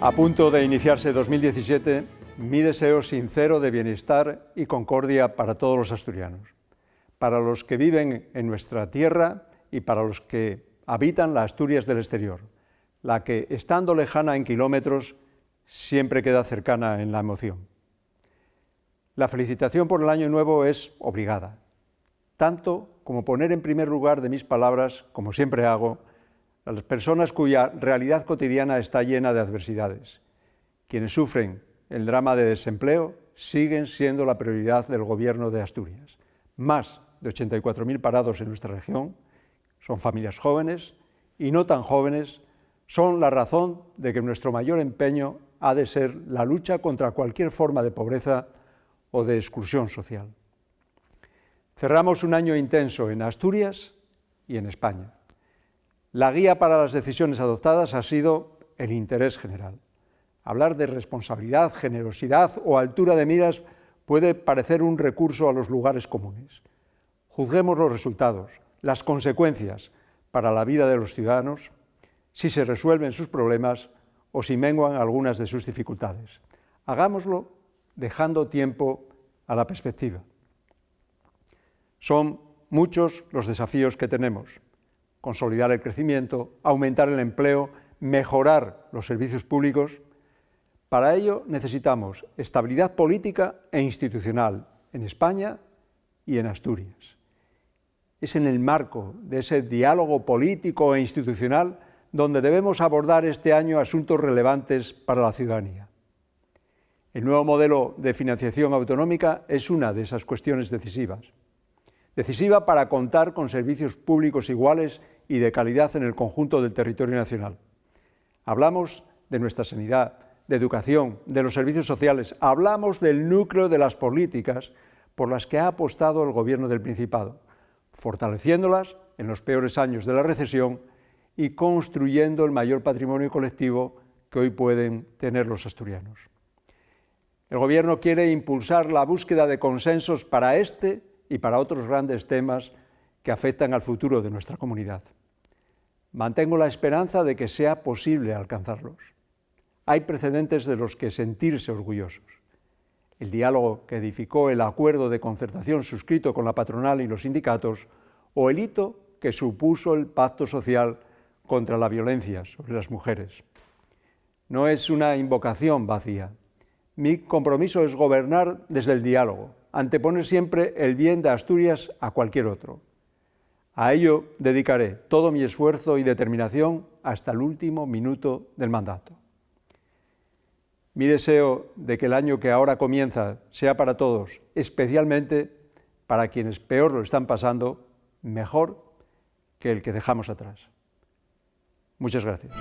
A punto de iniciarse 2017, mi deseo sincero de bienestar y concordia para todos los asturianos, para los que viven en nuestra tierra y para los que habitan la Asturias del exterior, la que, estando lejana en kilómetros, siempre queda cercana en la emoción. La felicitación por el Año Nuevo es obligada, tanto como poner en primer lugar de mis palabras, como siempre hago, a las personas cuya realidad cotidiana está llena de adversidades. Quienes sufren el drama de desempleo siguen siendo la prioridad del Gobierno de Asturias. Más de 84.000 parados en nuestra región son familias jóvenes y no tan jóvenes, son la razón de que nuestro mayor empeño ha de ser la lucha contra cualquier forma de pobreza o de exclusión social. Cerramos un año intenso en Asturias y en España. La guía para las decisiones adoptadas ha sido el interés general. Hablar de responsabilidad, generosidad o altura de miras puede parecer un recurso a los lugares comunes. Juzguemos los resultados, las consecuencias para la vida de los ciudadanos, si se resuelven sus problemas o si menguan algunas de sus dificultades. Hagámoslo dejando tiempo a la perspectiva. Son muchos los desafíos que tenemos. Consolidar el crecimiento, aumentar el empleo, mejorar los servicios públicos. Para ello necesitamos estabilidad política e institucional en España y en Asturias. Es en el marco de ese diálogo político e institucional donde debemos abordar este año asuntos relevantes para la ciudadanía. El nuevo modelo de financiación autonómica es una de esas cuestiones decisivas. Decisiva para contar con servicios públicos iguales y de calidad en el conjunto del territorio nacional. Hablamos de nuestra sanidad, de educación, de los servicios sociales, hablamos del núcleo de las políticas por las que ha apostado el Gobierno del Principado, fortaleciéndolas en los peores años de la recesión y construyendo el mayor patrimonio colectivo que hoy pueden tener los asturianos. El Gobierno quiere impulsar la búsqueda de consensos para este y para otros grandes temas que afectan al futuro de nuestra comunidad. Mantengo la esperanza de que sea posible alcanzarlos. Hay precedentes de los que sentirse orgullosos. El diálogo que edificó el acuerdo de concertación suscrito con la patronal y los sindicatos o el hito que supuso el pacto social contra la violencia sobre las mujeres. No es una invocación vacía. Mi compromiso es gobernar desde el diálogo, anteponer siempre el bien de Asturias a cualquier otro. A ello dedicaré todo mi esfuerzo y determinación hasta el último minuto del mandato. Mi deseo de que el año que ahora comienza sea para todos, especialmente para quienes peor lo están pasando, mejor que el que dejamos atrás. Muchas gracias.